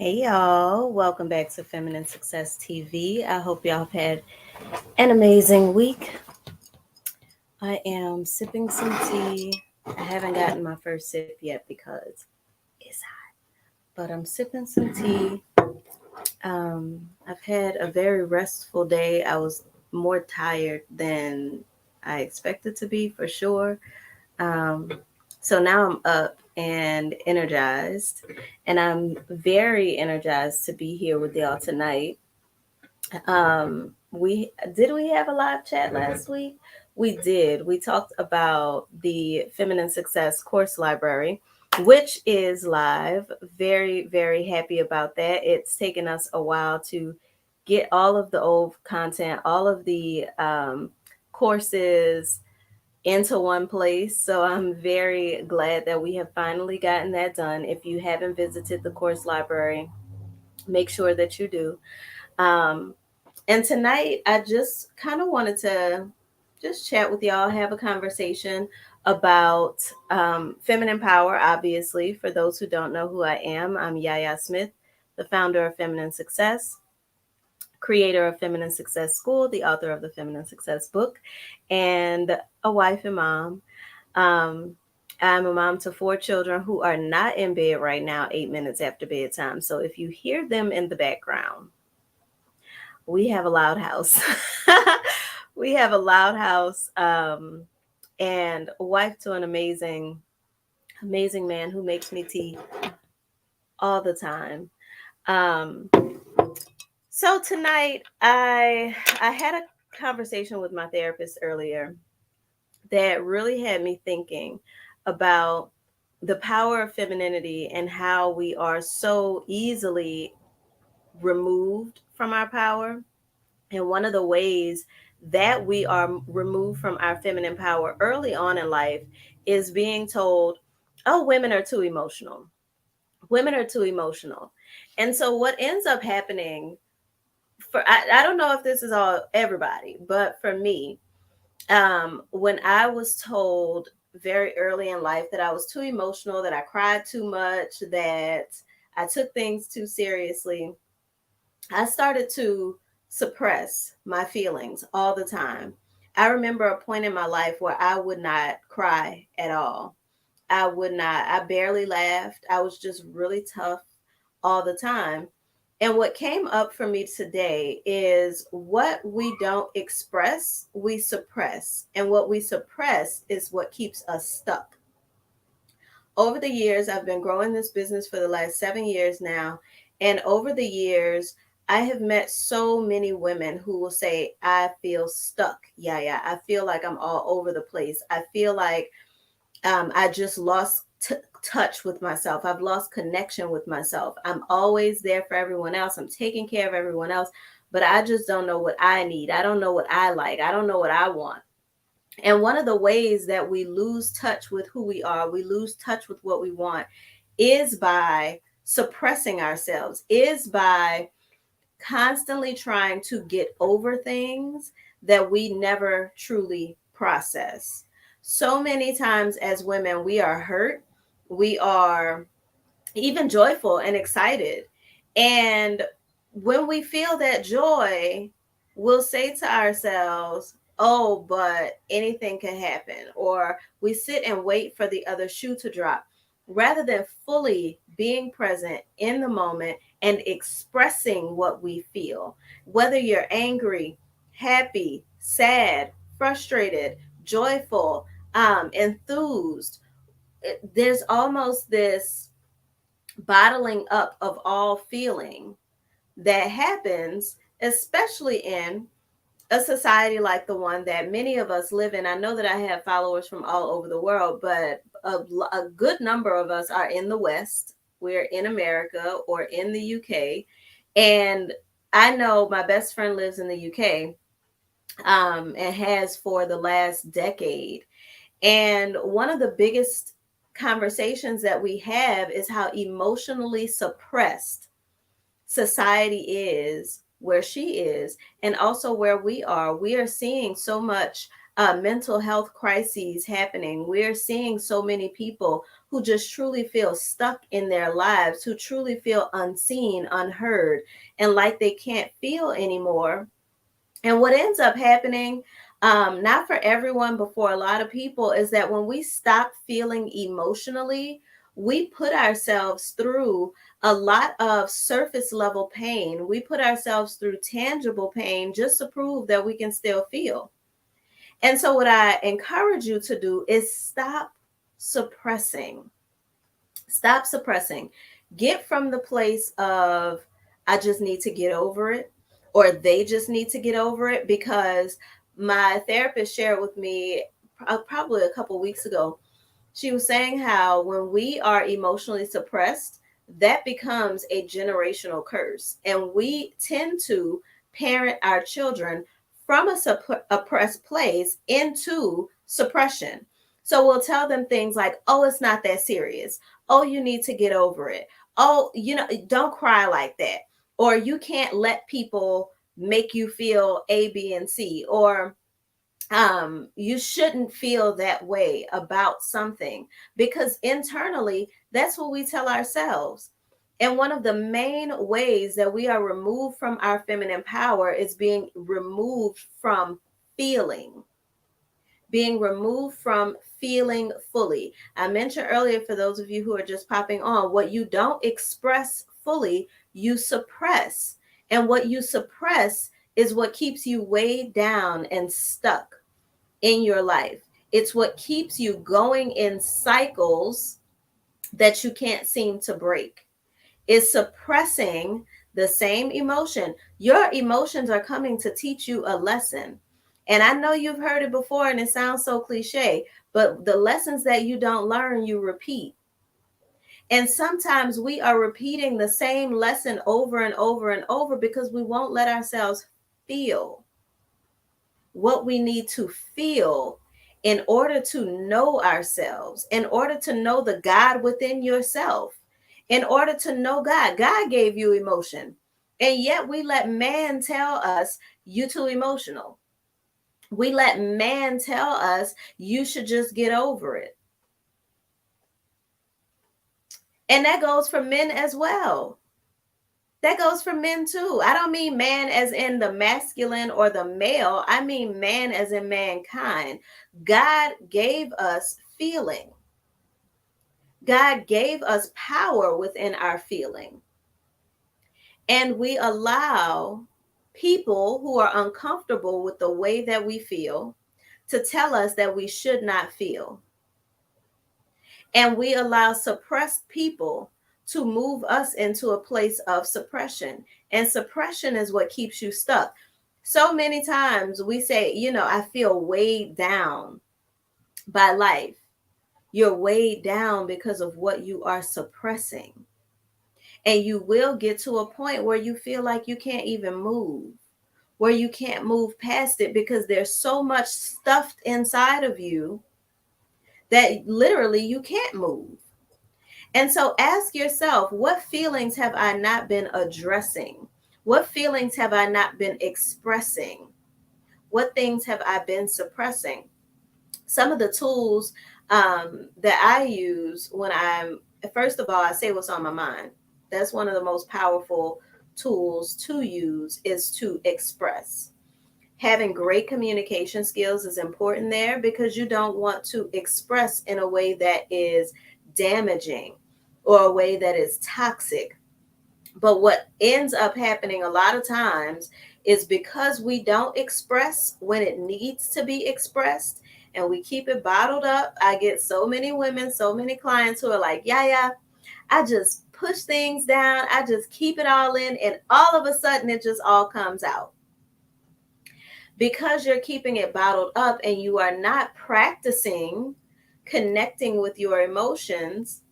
Hey y'all, welcome back to Feminine Success TV. I hope y'all have had an amazing week. I am sipping some tea. I haven't gotten my first sip yet because it's hot, but I'm sipping some tea. I've had a very restful day. I was more tired than I expected to be for sure. Um, so now I'm up and energized, and I'm very energized to be here with y'all tonight. We have a live chat last week? We did. We talked about the Feminine Success course library, which is live. Very, very happy about that. It's taken us a while to get all of the old content, all of the courses into one place. So I'm very glad that we have finally gotten that done. If you haven't visited the course library, make sure that you do. Um, and tonight, I just kind of wanted to just chat with y'all, have a conversation about feminine power. Obviously, for those who don't know who I am, I'm Yaya Smith, the founder of Feminine Success, creator of Feminine Success School, the author of the Feminine Success book, and a wife and mom. Um, I'm a mom to four children who are not in bed right now, 8 minutes after bedtime. So if you hear them in the background, we have a loud house. We have a loud house, and a wife to an amazing, amazing man who makes me tea all the time. Um, so tonight, I had a conversation with my therapist earlier that really had me thinking about the power of femininity and how we are so easily removed from our power. And one of the ways that we are removed from our feminine power early on in life is being told, oh, women are too emotional. Women are too emotional. And so what ends up happening I don't know if this is all everybody, but for me, when I was told very early in life that I was too emotional, that I cried too much, that I took things too seriously, I started to suppress my feelings all the time. I remember a point in my life where I would not cry at all. I would not, I barely laughed. I was just really tough all the time. And what came up for me today is what we don't express, we suppress. And what we suppress is what keeps us stuck. Over the years, I've been growing this business for the last 7 years now. And over the years, I have met so many women who will say, I feel stuck. Yeah, yeah. I feel like I'm all over the place. I feel like I just lost touch with myself. I've lost connection with myself. I'm always there for everyone else. I'm taking care of everyone else, but I just don't know what I need. I don't know what I like. I don't know what I want. And one of the ways that we lose touch with who we are, we lose touch with what we want, is by suppressing ourselves, is by constantly trying to get over things that we never truly process. So many times as women, we are hurt, we are even joyful and excited. And when we feel that joy, we'll say to ourselves, oh, but anything can happen. Or we sit and wait for the other shoe to drop rather than fully being present in the moment and expressing what we feel. Whether you're angry, happy, sad, frustrated, joyful, enthused, there's almost this bottling up of all feeling that happens, especially in a society like the one that many of us live in. I know that I have followers from all over the world, but a good number of us are in the West. We're in America or in the UK. And I know my best friend lives in the UK, and has for the last decade. And one of the biggest conversations that we have is how emotionally suppressed society is where she is, and also where we are. We are seeing so much mental health crises happening. We're seeing so many people who just truly feel stuck in their lives, who truly feel unseen, unheard, and like they can't feel anymore. And what ends up happening, not for everyone, but for a lot of people, is that when we stop feeling emotionally, we put ourselves through a lot of surface level pain. We put ourselves through tangible pain just to prove that we can still feel. And so, what I encourage you to do is suppressing. Stop suppressing. Get from the place of, I just need to get over it, or they just need to get over it. Because my therapist shared with me probably a couple weeks ago, she was saying how when we are emotionally suppressed, that becomes a generational curse. And we tend to parent our children from a oppressed place into suppression. So we'll tell them things like, oh, it's not that serious. Oh, you need to get over it. Oh, don't cry like that. Or you can't let people make you feel A, B, and C. Or you shouldn't feel that way about something, because internally that's what we tell ourselves. And one of the main ways that we are removed from our feminine power is feeling being removed from feeling fully. I mentioned earlier, for those of you who are just popping on, what you don't express fully, you suppress. And what you suppress is what keeps you weighed down and stuck in your life. It's what keeps you going in cycles that you can't seem to break. Is suppressing the same emotion. Your emotions are coming to teach you a lesson. And I know you've heard it before and it sounds so cliche, but the lessons that you don't learn, you repeat. And sometimes we are repeating the same lesson over and over and over because we won't let ourselves feel what we need to feel in order to know ourselves, in order to know the God within yourself, in order to know God. God gave you emotion. And yet we let man tell us, you too emotional. We let man tell us, you should just get over it. And that goes for men as well. That goes for men too. I don't mean man as in the masculine or the male. I mean man as in mankind. God gave us feeling. God gave us power within our feeling. And we allow people who are uncomfortable with the way that we feel to tell us that we should not feel. And we allow suppressed people to move us into a place of suppression. And suppression is what keeps you stuck. So many times we say, I feel weighed down by life. You're weighed down because of what you are suppressing. And you will get to a point where you feel like you can't even move, where you can't move past it because there's so much stuffed inside of you that literally you can't move. And so ask yourself, what feelings have I not been addressing? What feelings have I not been expressing? What things have I been suppressing? Some of the tools that I use when first of all, I say what's on my mind. That's one of the most powerful tools to use, is to express. Having great communication skills is important there, because you don't want to express in a way that is damaging or a way that is toxic. But what ends up happening a lot of times is, because we don't express when it needs to be expressed and we keep it bottled up. I get so many women, so many clients who are like, yeah, I just push things down. I just keep it all in, and all of a sudden it just all comes out. Because you're keeping it bottled up and you are not practicing connecting with your emotions,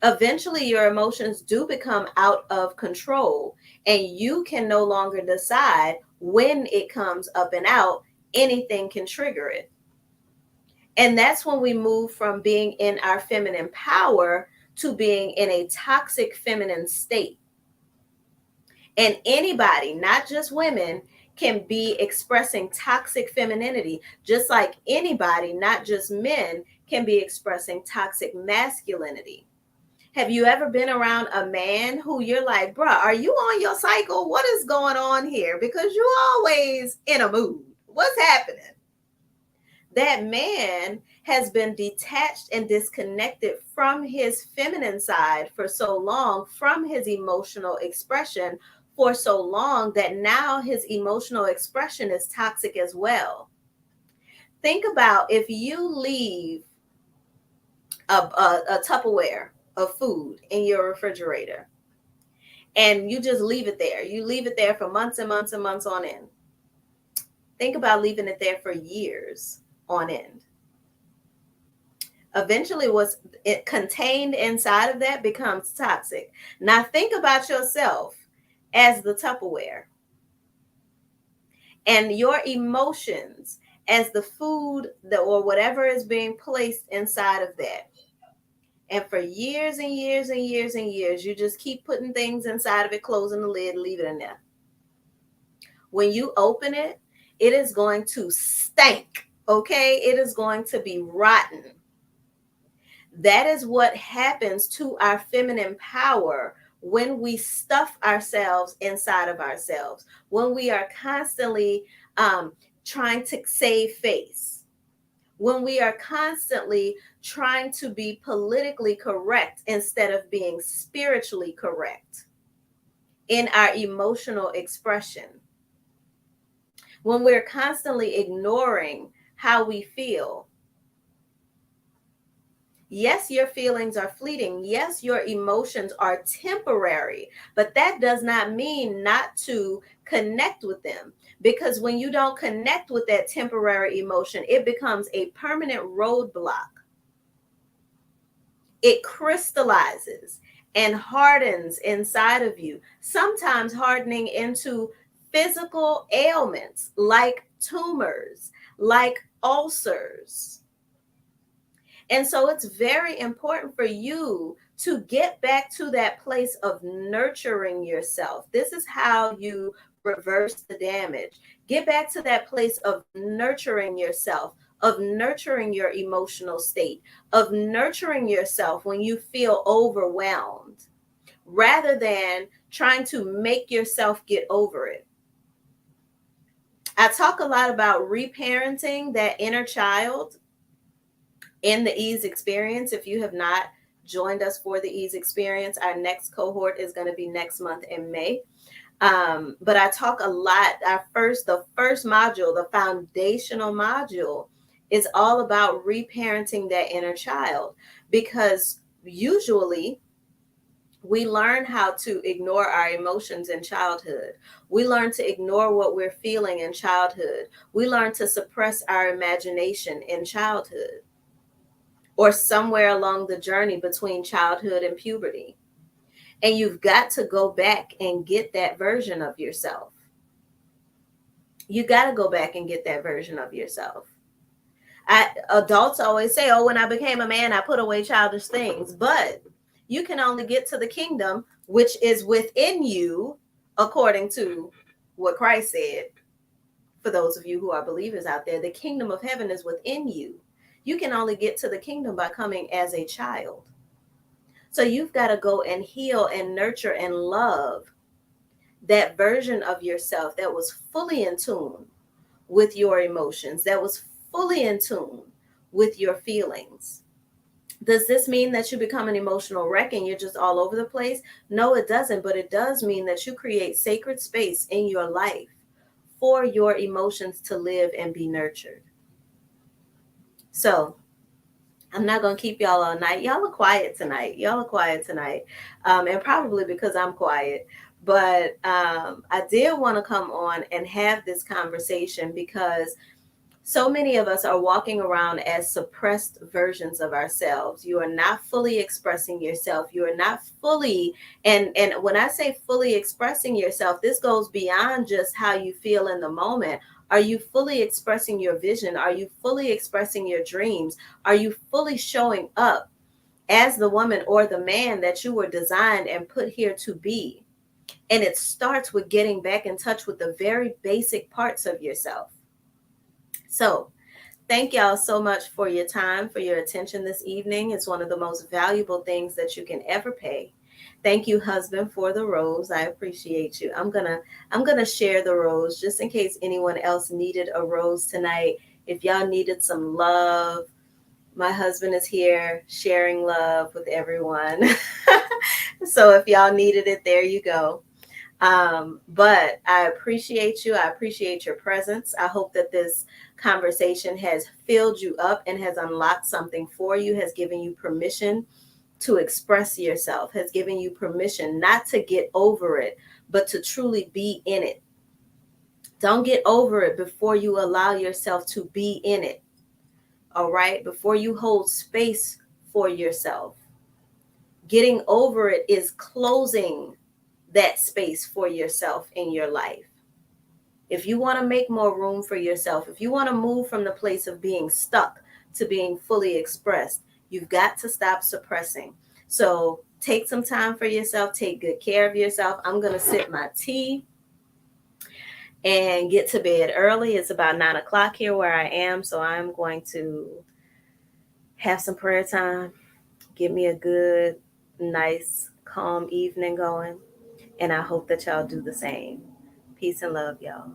eventually your emotions do become out of control, and you can no longer decide when it comes up and out. Anything can trigger it. And that's when we move from being in our feminine power to being in a toxic feminine state. And anybody, not just women, can be expressing toxic femininity, just like anybody, not just men, can be expressing toxic masculinity. Have you ever been around a man who you're like, bruh, are you on your cycle? What is going on here? Because you're always in a mood. What's happening? That man has been detached and disconnected from his feminine side for so long, from his emotional expression for so long, that now his emotional expression is toxic as well. Think about if you leave a Tupperware of food in your refrigerator and you just leave it there. You leave it there for months and months and months on end. Think about leaving it there for years on end. Eventually what's it contained inside of that becomes toxic. Now think about yourself as the Tupperware and your emotions as the food that, or whatever is being placed inside of that. And for years and years and years and years, you just keep putting things inside of it, closing the lid, leave it in there. When you open it, it is going to stink, okay? It is going to be rotten. That is what happens to our feminine power when we stuff ourselves inside of ourselves, when we are constantly trying to save face, when we are constantly trying to be politically correct instead of being spiritually correct in our emotional expression, when we're constantly ignoring how we feel. Yes, your feelings are fleeting. Yes, your emotions are temporary, but that does not mean not to connect with them. Because when you don't connect with that temporary emotion, it becomes a permanent roadblock. It crystallizes and hardens inside of you, sometimes hardening into physical ailments like tumors, like ulcers. And so it's very important for you to get back to that place of nurturing yourself. This is how you reverse the damage. Get back to that place of nurturing yourself, of nurturing your emotional state, of nurturing yourself when you feel overwhelmed, rather than trying to make yourself get over it. I talk a lot about reparenting that inner child in the ease experience. If you have not joined us for the ease experience, our next cohort is going to be next month in May. But I talk a lot. The first module, the foundational module, is all about reparenting that inner child, because usually we learn how to ignore our emotions in childhood. We learn to ignore what we're feeling in childhood. We learn to suppress our imagination in childhood, or somewhere along the journey between childhood and puberty. And you've got to go back and get that version of yourself. You got to go back and get that version of yourself. Adults always say, oh, when I became a man, I put away childish things. But you can only get to the kingdom, which is within you, according to what Christ said. For those of you who are believers out there, the kingdom of heaven is within you. You can only get to the kingdom by coming as a child. So you've got to go and heal and nurture and love that version of yourself that was fully in tune with your emotions, that was fully in tune with your feelings. Does this mean that you become an emotional wreck and you're just all over the place? No, it doesn't. But it does mean that you create sacred space in your life for your emotions to live and be nurtured. So I'm not going to keep y'all all night. Y'all are quiet tonight. And probably because I'm quiet. But I did want to come on and have this conversation because so many of us are walking around as suppressed versions of ourselves. You are not fully expressing yourself. You are not fully, and when I say fully expressing yourself, this goes beyond just how you feel in the moment. Are you fully expressing your vision? Are you fully expressing your dreams? Are you fully showing up as the woman or the man that you were designed and put here to be? And it starts with getting back in touch with the very basic parts of yourself. So, thank y'all so much for your time, for your attention this evening. It's one of the most valuable things that you can ever pay. Thank you, husband, for the rose. I appreciate you. I'm gonna share the rose just in case anyone else needed a rose tonight. If y'all needed some love, my husband is here sharing love with everyone. So if y'all needed it, there you go. But I appreciate you. I appreciate your presence. I hope that this conversation has filled you up and has unlocked something for you, has given you permission to express yourself, has given you permission not to get over it, but to truly be in it. Don't get over it before you allow yourself to be in it. All right? Before you hold space for yourself. Getting over it is closing that space for yourself in your life. If you want to make more room for yourself, if you want to move from the place of being stuck to being fully expressed, you've got to stop suppressing. So take some time for yourself, take good care of yourself. I'm going to sip my tea and get to bed early. It's about 9 o'clock here where I am. So I'm going to have some prayer time, get me a good, nice, calm evening going. And I hope that y'all do the same. Peace and love, y'all.